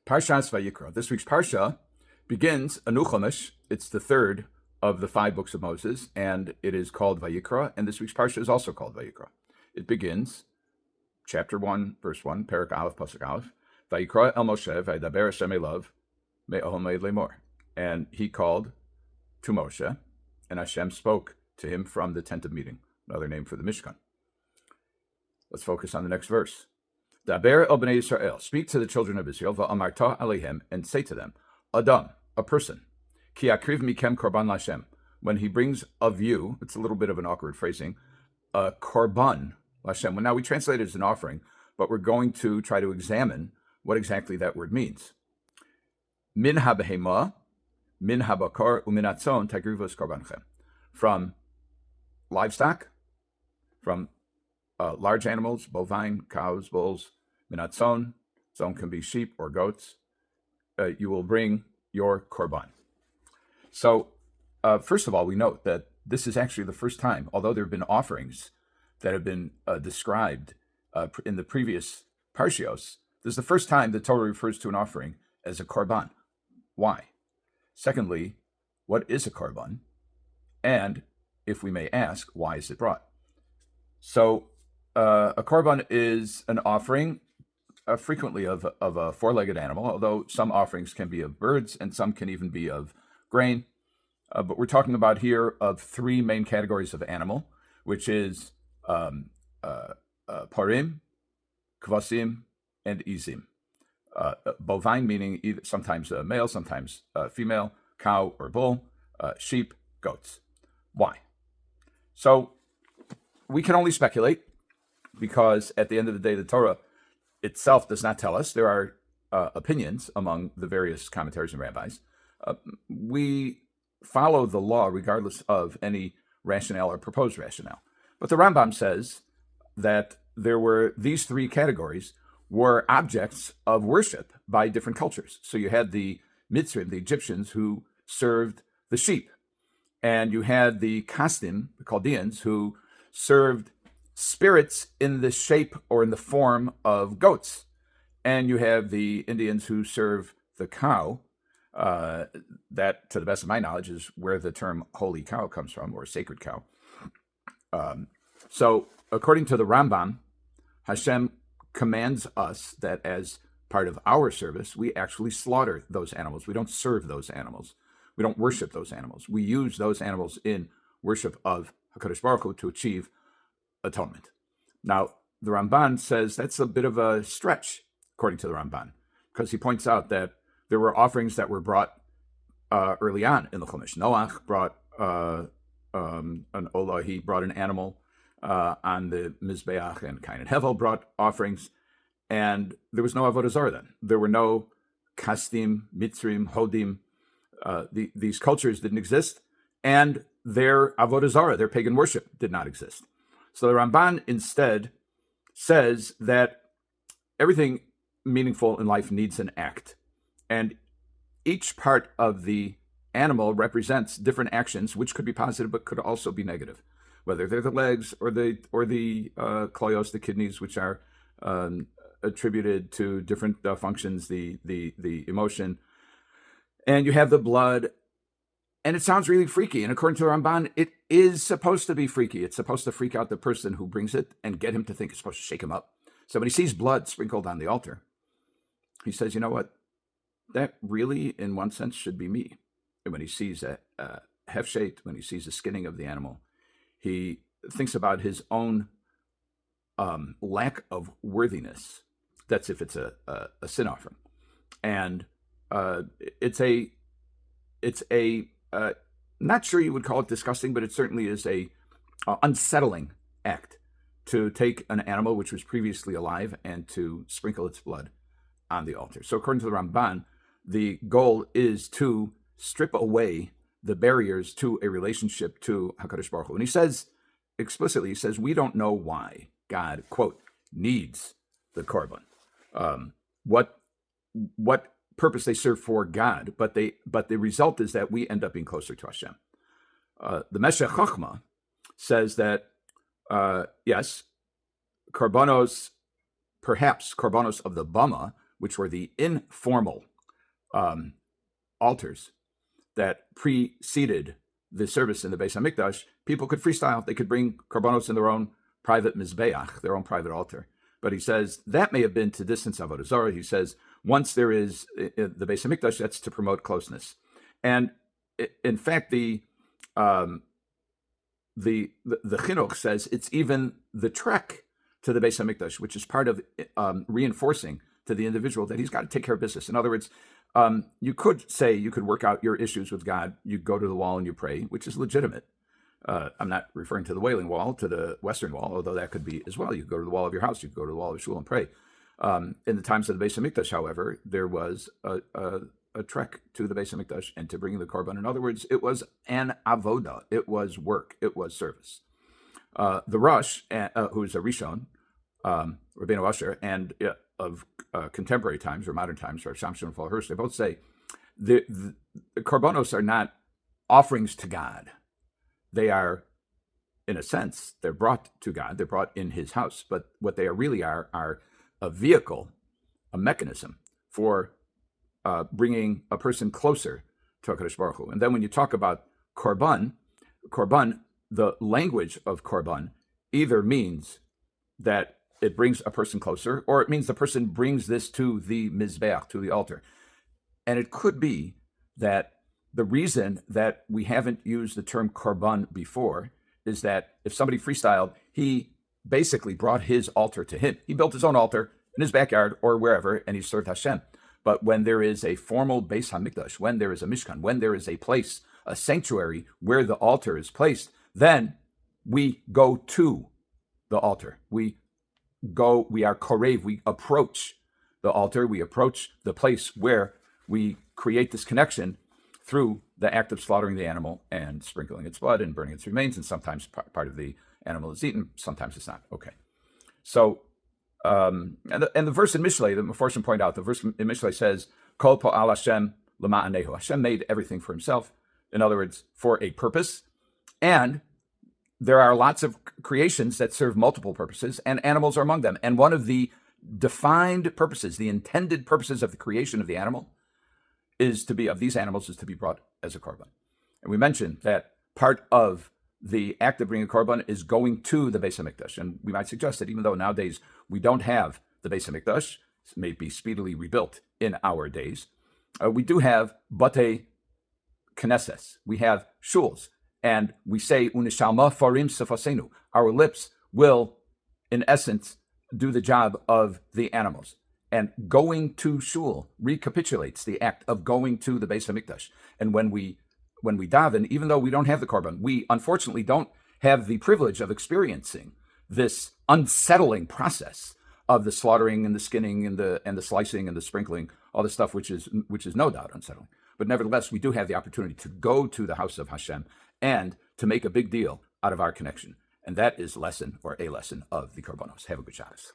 Parshas Vayikra. This week's Parsha begins a new Chumash. It's the third of the 5 books of Moses, and it is called Vayikra, and this week's Parsha is also called Vayikra. It begins, chapter 1, verse 1, Perak Aleph, Pasuk Aleph, Vayikra el Moshe, Vaydaber Hashem elav, me'ohel me'ed lemor. And he called to Moshe, and Hashem spoke to him from the tent of meeting, another name for the Mishkan. Let's focus on the next verse. Daber el bnei Yisrael, speak to the children of Israel, va'amarta alehem, and say to them, Adam, a person, ki akriv mikem korban lashem, when he brings of you, it's a little bit of an awkward phrasing, a korban lashem. Well, now we translate it as an offering, but we're going to try to examine what exactly that word means. Min habehema, min habakar, umin atzon, tagrivos korbanchem. From livestock, from large animals, bovine, cows, bulls, minatzon, zon can be sheep or goats, you will bring your korban. So, first of all, we note that this is actually the first time, although there have been offerings that have been described in the previous Parshios, this is the first time the Torah refers to an offering as a korban. Why? Secondly, what is a korban? And, if we may ask, why is it brought? So, a korban is an offering, frequently of a 4-legged animal, although some offerings can be of birds and some can even be of grain. But we're talking about here of 3 main categories of animal, which is parim, kvasim, and izim. Bovine meaning either, sometimes male, sometimes female, cow or bull, sheep, goats. Why? So we can only speculate, because at the end of the day, the Torah itself does not tell us. There are opinions among the various commentaries and rabbis. We follow the law regardless of any rationale or proposed rationale. But the Rambam says that there were these 3 categories were objects of worship by different cultures. So you had the Mitzrim, the Egyptians, who served the sheep. And you had the Kasdim, the Chaldeans, who served spirits in the shape or in the form of goats. And you have the Indians who serve the cow. That, to the best of my knowledge, is where the term holy cow comes from, or sacred cow. So, according to the Rambam, Hashem commands us that as part of our service, we actually slaughter those animals. We don't serve those animals. We don't worship those animals. We use those animals in worship of HaKadosh Baruch Hu to achieve atonement. Now, the Ramban says that's a bit of a stretch, according to the Ramban, because he points out that there were offerings that were brought early on in the Chumash. Noach brought an olah, he brought an animal on the Mizbeach, and Cain and Hevel brought offerings, and there was no Avodah Zarah then. There were no Kasdim, Mitzrim, Hodim. These cultures didn't exist, and their Avodah Zarah, their pagan worship, did not exist. So the Ramban instead says that everything meaningful in life needs an act, and each part of the animal represents different actions, which could be positive but could also be negative, whether they're the legs or the kloyos, the kidneys, which are attributed to different functions, the emotion, and you have the blood. And it sounds really freaky. And according to the Ramban, it is supposed to be freaky. It's supposed to freak out the person who brings it and get him to think it's supposed to shake him up. So when he sees blood sprinkled on the altar, he says, you know what? That really, in one sense, should be me. And when he sees a hefshet, when he sees the skinning of the animal, he thinks about his own lack of worthiness. That's if it's a sin offering. And it's a not sure you would call it disgusting, but it certainly is a unsettling act to take an animal which was previously alive and to sprinkle its blood on the altar. So according to the Ramban, the goal is to strip away the barriers to a relationship to HaKadosh Baruch Hu. And he says explicitly, he says, we don't know why God, quote, needs the Korban. What purpose they serve for God, but the result is that we end up being closer to Hashem. The Meshech Chochma says that yes, korbanos, perhaps korbanos of the bama, which were the informal altars that preceded the service in the Beis HaMikdash, people could freestyle. They could bring korbanos in their own private mizbeach, their own private altar. But he says that may have been to distance avodah zarah. He says once there is the Beis HaMikdash, that's to promote closeness. And in fact, the Chinuch says it's even the trek to the Beis HaMikdash, which is part of reinforcing to the individual that he's got to take care of business. In other words, you could say you could work out your issues with God. You go to the wall and you pray, which is legitimate. I'm not referring to the Wailing Wall, to the Western Wall, although that could be as well. You could go to the wall of your house. You could go to the wall of shul and pray. In the times of the Beis HaMikdash, however, there was a trek to the Beis HaMikdash and to bring the Korban. In other words, it was an avoda. It was work. It was service. The Rosh, who is a Rishon, Rabbeinu Asher, and of contemporary times or modern times, or Shomshon and Hirsch, they both say the korbanos are not offerings to God. They are, in a sense, they're brought to God. They're brought in His house. But what they really are a vehicle, a mechanism for bringing a person closer to HaKadosh Baruch Hu. And then when you talk about korban, the language of korban either means that it brings a person closer, or it means the person brings this to the mizbeach, to the altar. And it could be that the reason that we haven't used the term korban before is that if somebody freestyled, he basically brought his altar to him. He built his own altar in his backyard or wherever, and he served Hashem. But when there is a formal Beis HaMikdash, when there is a Mishkan, when there is a place, a sanctuary where the altar is placed, then we go to the altar. We are korev, we approach the altar, we approach the place where we create this connection through the act of slaughtering the animal and sprinkling its blood and burning its remains, and sometimes part of the animal is eaten, sometimes it's not. Okay. So, and the verse in Mishlei, the Meforshim point out, the verse in Mishlei says, Kol po'al Hashem l'ma'anehu. Hashem made everything for Himself. In other words, for a purpose. And there are lots of creations that serve multiple purposes, and animals are among them. And one of the defined purposes, the intended purposes of the creation of the animal, is to be brought as a korban. And we mentioned that part of the act of bringing a korban is going to the Beis HaMikdash. And we might suggest that even though nowadays we don't have the Beis HaMikdash, it may be speedily rebuilt in our days, we do have Batei Knesses. We have shuls. And we say, Unishalma farim sefasenu. Our lips will, in essence, do the job of the animals. And going to shul recapitulates the act of going to the Beis HaMikdash. And when we daven, even though we don't have the korban, we unfortunately don't have the privilege of experiencing this unsettling process of the slaughtering and the skinning and the slicing and the sprinkling, all this stuff which is no doubt unsettling. But nevertheless, we do have the opportunity to go to the house of Hashem and to make a big deal out of our connection. And that is a lesson of the korbanos. Have a good Shabbos.